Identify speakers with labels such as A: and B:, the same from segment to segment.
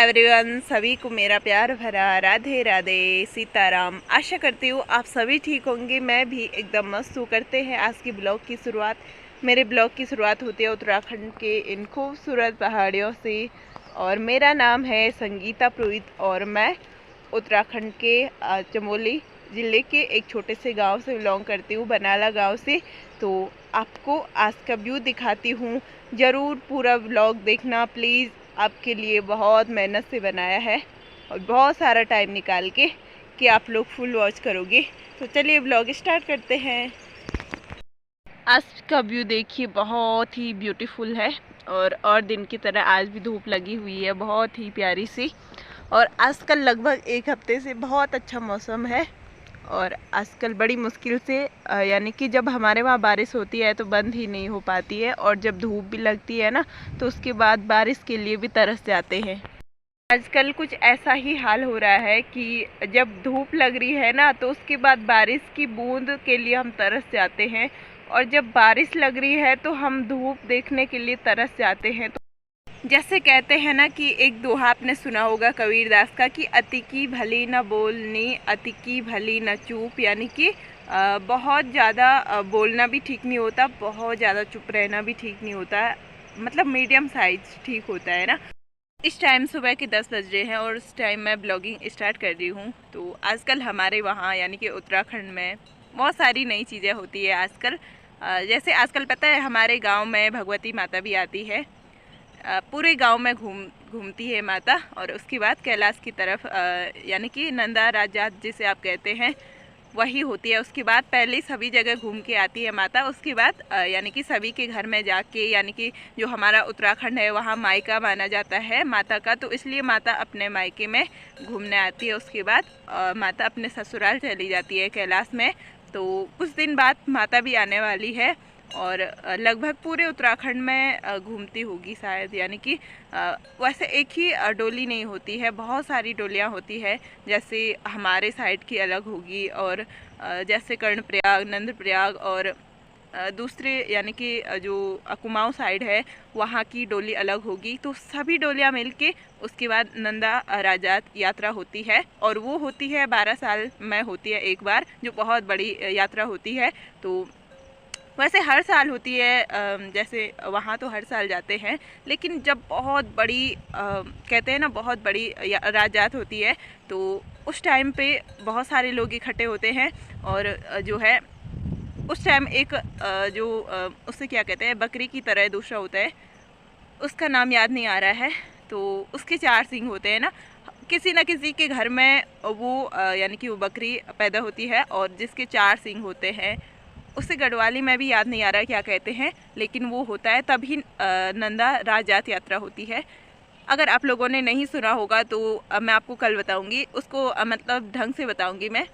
A: Everyone, सभी को मेरा प्यार भरा राधे राधे सीताराम। आशा करती हूँ आप सभी ठीक होंगे। मैं भी एकदम मस्त हूँ। करते हैं आज की ब्लॉग की शुरुआत। मेरे ब्लॉग की शुरुआत होती है उत्तराखंड के इन खूबसूरत पहाड़ियों से। और मेरा नाम है संगीता पुरोहित और मैं उत्तराखंड के चमोली ज़िले के एक छोटे से गांव से बिलोंग करती हूँ, बनाला गांव से। तो आपको आज का व्यू दिखाती हूँ, ज़रूर पूरा ब्लॉग देखना प्लीज़। आपके लिए बहुत मेहनत से बनाया है और बहुत सारा टाइम निकाल के कि आप लोग फुल वॉच करोगे। तो चलिए ब्लॉग स्टार्ट करते हैं। आज का व्यू देखिए, बहुत ही ब्यूटीफुल है और दिन की तरह आज भी धूप लगी हुई है, बहुत ही प्यारी सी। और आजकल लगभग एक हफ्ते से बहुत अच्छा मौसम है। और आजकल बड़ी मुश्किल से यानी कि जब हमारे वहाँ बारिश होती है तो बंद ही नहीं हो पाती है, और जब धूप भी लगती है ना तो उसके बाद बारिश के लिए भी तरस जाते हैं। आजकल कुछ ऐसा ही हाल हो रहा है कि जब धूप लग रही है ना तो उसके बाद बारिश की बूंद के लिए हम तरस जाते हैं, और जब बारिश लग रही है तो हम धूप देखने के लिए तरस जाते हैं। तो जैसे कहते हैं ना कि एक दोहा आपने सुना होगा कबीरदास का कि अति की भली न बोलनी, अति की भली न चूप। यानी कि बहुत ज़्यादा बोलना भी ठीक नहीं होता, बहुत ज़्यादा चुप रहना भी ठीक नहीं होता, मतलब मीडियम साइज ठीक होता है ना। इस टाइम सुबह के 10 बज रहे हैं और उस टाइम मैं ब्लॉगिंग स्टार्ट कर रही हूँ। तो आजकल हमारे वहाँ यानी कि उत्तराखंड में बहुत सारी नई चीज़ें होती है आजकल। जैसे आजकल पता है हमारे गांव में भगवती माता भी आती है। पूरे गांव में घूमती है माता। और उसके बाद कैलाश की तरफ यानी कि नंदा राजात जिसे आप कहते हैं वही होती है। उसके बाद पहले सभी जगह घूम के आती है माता। उसके बाद यानी कि सभी के घर में जाके, यानी कि जो हमारा उत्तराखंड है वहाँ मायका माना जाता है माता का, तो इसलिए माता अपने मायके में घूमने आती है। उसके बाद माता अपने ससुराल चली जाती है कैलाश में। तो कुछ दिन बाद माता भी आने वाली है और लगभग पूरे उत्तराखंड में घूमती होगी शायद। यानी कि वैसे एक ही डोली नहीं होती है, बहुत सारी डोलियाँ होती है। जैसे हमारे साइड की अलग होगी, और जैसे कर्णप्रयाग, नंदप्रयाग, और दूसरे यानी कि जो कुमाऊं साइड है वहाँ की डोली अलग होगी। तो सभी डोलियाँ मिलके उसके बाद नंदा राजात यात्रा होती है, और वो होती है 12 साल में होती है एक बार, जो बहुत बड़ी यात्रा होती है। तो वैसे हर साल होती है, जैसे वहाँ तो हर साल जाते हैं, लेकिन जब बहुत बड़ी कहते हैं ना बहुत बड़ी राजात होती है तो उस टाइम पे बहुत सारे लोग इकट्ठे होते हैं। और जो है उस टाइम एक जो उससे क्या कहते हैं, बकरी की तरह दूसरा होता है, उसका नाम याद नहीं आ रहा है। तो उसके 4 सींग होते हैं ना, किसी न किसी के घर में वो यानी कि वो बकरी पैदा होती है और जिसके 4 सींग होते हैं, उससे गढ़वाली में भी याद नहीं आ रहा क्या कहते हैं, लेकिन वो होता है, तभी नंदा राजात यात्रा होती है। अगर आप लोगों ने नहीं सुना होगा तो मैं आपको कल बताऊंगी उसको, मतलब ढंग से बताऊंगी मैं।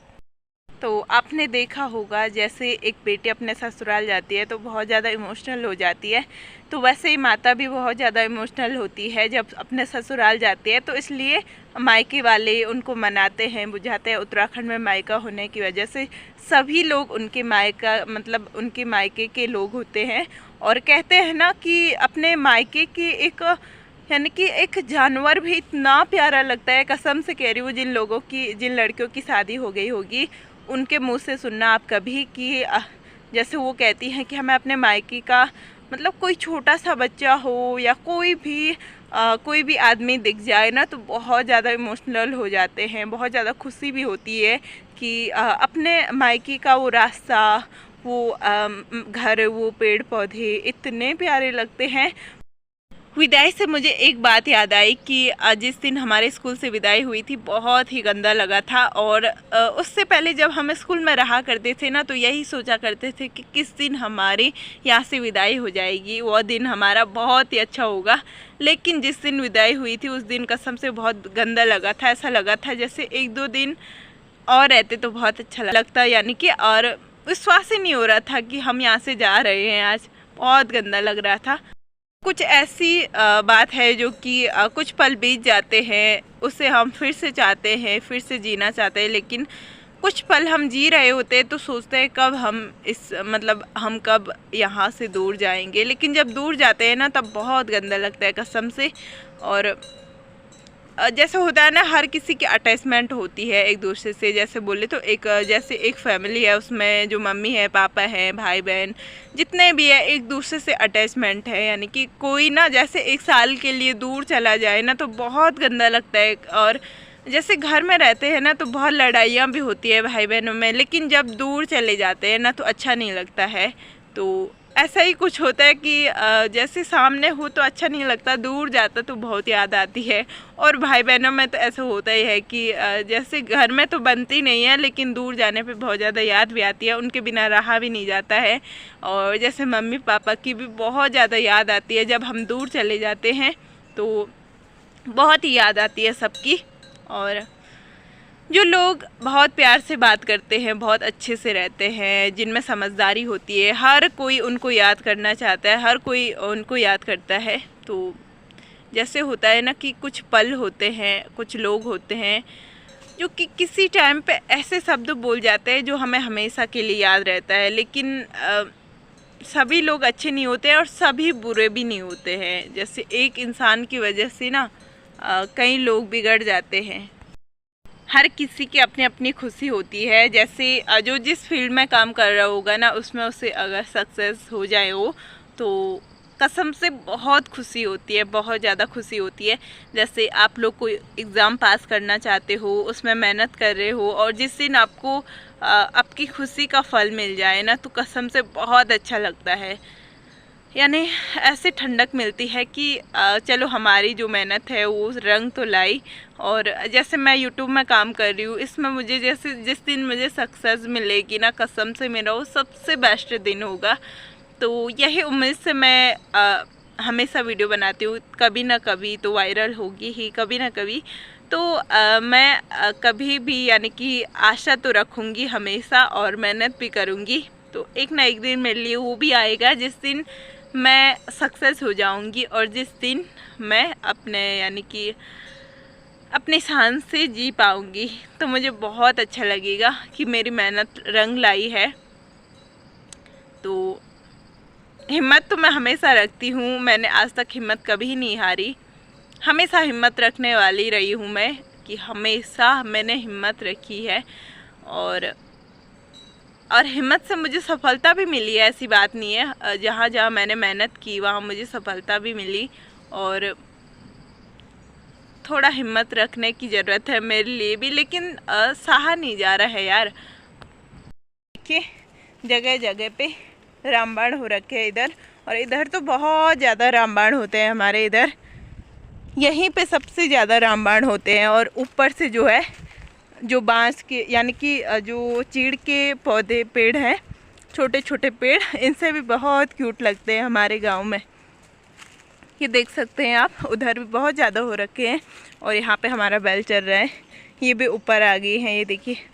A: तो आपने देखा होगा जैसे एक बेटी अपने ससुराल जाती है तो बहुत ज़्यादा इमोशनल हो जाती है, तो वैसे ही माता भी बहुत ज़्यादा इमोशनल होती है जब अपने ससुराल जाती है। तो इसलिए मायके वाले उनको मनाते हैं, बुझाते हैं। उत्तराखंड में मायका होने की वजह से सभी लोग उनके मायका, मतलब उनके मायके के लोग होते हैं। और कहते हैं ना कि अपने मायके की एक यानी कि एक जानवर भी इतना प्यारा लगता है, कसम से कह रही हूँ। जिन लोगों की, जिन लड़कियों की शादी हो गई होगी उनके मुंह से सुनना आप कभी कि जैसे वो कहती हैं कि हमें अपने मायके का, मतलब कोई छोटा सा बच्चा हो या कोई भी आदमी दिख जाए ना तो बहुत ज़्यादा इमोशनल हो जाते हैं। बहुत ज़्यादा खुशी भी होती है कि अपने मायके का वो रास्ता, वो घर, वो पेड़ पौधे इतने प्यारे लगते हैं। विदाई से मुझे एक बात याद आई कि जिस दिन हमारे स्कूल से विदाई हुई थी बहुत ही गंदा लगा था। और उससे पहले जब हम स्कूल में रहा करते थे ना तो यही सोचा करते थे कि किस दिन हमारी यहाँ से विदाई हो जाएगी, वो दिन हमारा बहुत ही अच्छा होगा। लेकिन जिस दिन विदाई हुई थी उस दिन कसम से बहुत गंदा लगा था। ऐसा लगा था जैसे 1-2 दिन और रहते तो बहुत अच्छा लगता, यानी कि और विश्वास ही नहीं हो रहा था कि हम यहाँ से जा रहे हैं। आज बहुत गंदा लग रहा था। कुछ ऐसी बात है जो कि कुछ पल बीत जाते हैं, उसे हम फिर से चाहते हैं, फिर से जीना चाहते हैं। लेकिन कुछ पल हम जी रहे होते हैं तो सोचते हैं कब हम हम कब यहाँ से दूर जाएंगे। लेकिन जब दूर जाते हैं ना तब बहुत गंदा लगता है कसम से। और जैसे होता है ना, हर किसी की अटैचमेंट होती है एक दूसरे से। जैसे बोले तो एक जैसे एक फैमिली है, उसमें जो मम्मी है, पापा हैं, भाई बहन जितने भी है, एक दूसरे से अटैचमेंट है। यानी कि कोई ना जैसे 1 साल के लिए दूर चला जाए ना तो बहुत गंदा लगता है। और जैसे घर में रहते हैं ना तो बहुत लड़ाइयाँ भी होती है भाई बहनों में, लेकिन जब दूर चले जाते हैं ना तो अच्छा नहीं लगता है। तो ऐसा ही कुछ होता है कि जैसे सामने हो तो अच्छा नहीं लगता, दूर जाता तो बहुत याद आती है। और भाई बहनों में तो ऐसा होता ही है कि जैसे घर में तो बनती नहीं है, लेकिन दूर जाने पे बहुत ज़्यादा याद भी आती है, उनके बिना रहा भी नहीं जाता है। और जैसे मम्मी पापा की भी बहुत ज़्यादा याद आती है, जब हम दूर चले जाते हैं तो बहुत ही याद आती है सबकी। और जो लोग बहुत प्यार से बात करते हैं, बहुत अच्छे से रहते हैं, जिनमें समझदारी होती है, हर कोई उनको याद करना चाहता है, हर कोई उनको याद करता है। तो जैसे होता है ना कि कुछ पल होते हैं, कुछ लोग होते हैं जो कि किसी टाइम पे ऐसे शब्द बोल जाते हैं जो हमें हमेशा के लिए याद रहता है। लेकिन सभी लोग अच्छे नहीं होते हैं और सभी बुरे भी नहीं होते हैं। जैसे एक इंसान की वजह से ना कई लोग बिगड़ जाते हैं। हर किसी की अपनी अपनी खुशी होती है। जैसे जो जिस फील्ड में काम कर रहा होगा ना, उसमें उसे अगर सक्सेस हो जाए हो तो कसम से बहुत खुशी होती है, बहुत ज़्यादा खुशी होती है। जैसे आप लोग कोई एग्ज़ाम पास करना चाहते हो, उसमें मेहनत कर रहे हो, और जिस दिन आपको आपकी खुशी का फल मिल जाए ना तो कसम से बहुत अच्छा लगता है। यानी ऐसे ठंडक मिलती है कि चलो हमारी जो मेहनत है वो रंग तो लाई। और जैसे मैं यूट्यूब में काम कर रही हूँ, इसमें मुझे जैसे जिस दिन मुझे सक्सेस मिलेगी ना, कसम से मेरा वो सबसे बेस्ट दिन होगा। तो यही उम्मीद से मैं हमेशा वीडियो बनाती हूँ, कभी ना कभी तो वायरल होगी ही, कभी ना कभी। तो मैं कभी भी यानी कि आशा तो रखूँगी हमेशा और मेहनत भी करूँगी। तो एक ना एक दिन मेरे लिए वो भी आएगा जिस दिन मैं सक्सेस हो जाऊंगी, और जिस दिन मैं अपने यानी कि अपने शान से जी पाऊंगी। तो मुझे बहुत अच्छा लगेगा कि मेरी मेहनत रंग लाई है। तो हिम्मत तो मैं हमेशा रखती हूँ, मैंने आज तक हिम्मत कभी नहीं हारी, हमेशा हिम्मत रखने वाली रही हूँ मैं, कि हमेशा मैंने हिम्मत रखी है। और हिम्मत से मुझे सफलता भी मिली है, ऐसी बात नहीं है। जहाँ जहाँ मैंने मेहनत की वहाँ मुझे सफलता भी मिली। और थोड़ा हिम्मत रखने की ज़रूरत है मेरे लिए भी, लेकिन सहा नहीं जा रहा है यार। देखिए जगह जगह पे रामबाण हो रखे हैं इधर, और इधर तो बहुत ज़्यादा रामबाण होते हैं हमारे इधर, यहीं पे सबसे ज़्यादा रामबाण होते हैं। और ऊपर से जो है जो बांस के यानी कि जो चीड़ के पौधे पेड़ हैं, छोटे छोटे पेड़, इनसे भी बहुत क्यूट लगते हैं हमारे गांव में। ये देख सकते हैं आप, उधर भी बहुत ज़्यादा हो रखे हैं। और यहाँ पे हमारा बैल चल रहा है, ये भी ऊपर आ गई हैं, ये देखिए।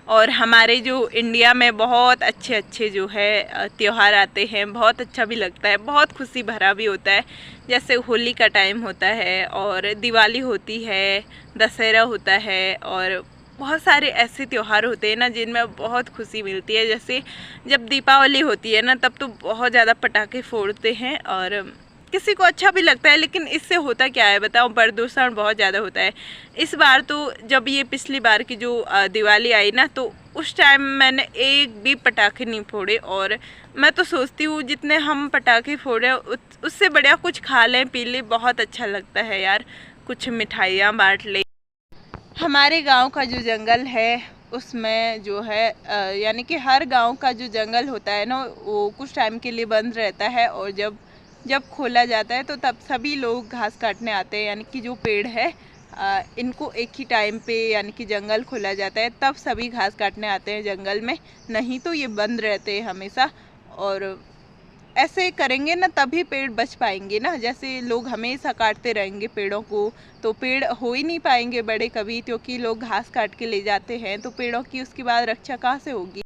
A: और हमारे जो इंडिया में बहुत अच्छे अच्छे जो है त्यौहार आते हैं, बहुत अच्छा भी लगता है, बहुत खुशी भरा भी होता है। जैसे होली का टाइम होता है, और दिवाली होती है, दशहरा होता है, और बहुत सारे ऐसे त्यौहार होते हैं ना जिनमें बहुत खुशी मिलती है। जैसे जब दीपावली होती है ना, तब तो बहुत ज़्यादा पटाखे फोड़ते हैं और किसी को अच्छा भी लगता है। लेकिन इससे होता क्या है बताओ, प्रदूषण बहुत ज़्यादा होता है। इस बार तो जब ये पिछली बार की जो दिवाली आई ना, तो उस टाइम मैंने एक भी पटाखे नहीं फोड़े। और मैं तो सोचती हूँ जितने हम पटाखे फोड़े उससे बढ़िया कुछ खा लें, पी लें, बहुत अच्छा लगता है यार, कुछ मिठाइयाँ बांट लें। हमारे गांव का जो जंगल है उसमें जो है यानी कि हर गांव का जो जंगल होता है ना, वो कुछ टाइम के लिए बंद रहता है, और जब खोला जाता है तो तब सभी लोग घास काटने आते हैं। यानी कि जो पेड़ है इनको एक ही टाइम पे यानी कि जंगल खोला जाता है, तब सभी घास काटने आते हैं जंगल में, नहीं तो ये बंद रहते हैं हमेशा। और ऐसे करेंगे ना तभी पेड़ बच पाएंगे ना, जैसे लोग हमेशा काटते रहेंगे पेड़ों को तो पेड़ हो ही नहीं पाएंगे बड़े कभी, क्योंकि लोग घास काट के ले जाते हैं, तो पेड़ों की उसके बाद रक्षा कहाँ से होगी।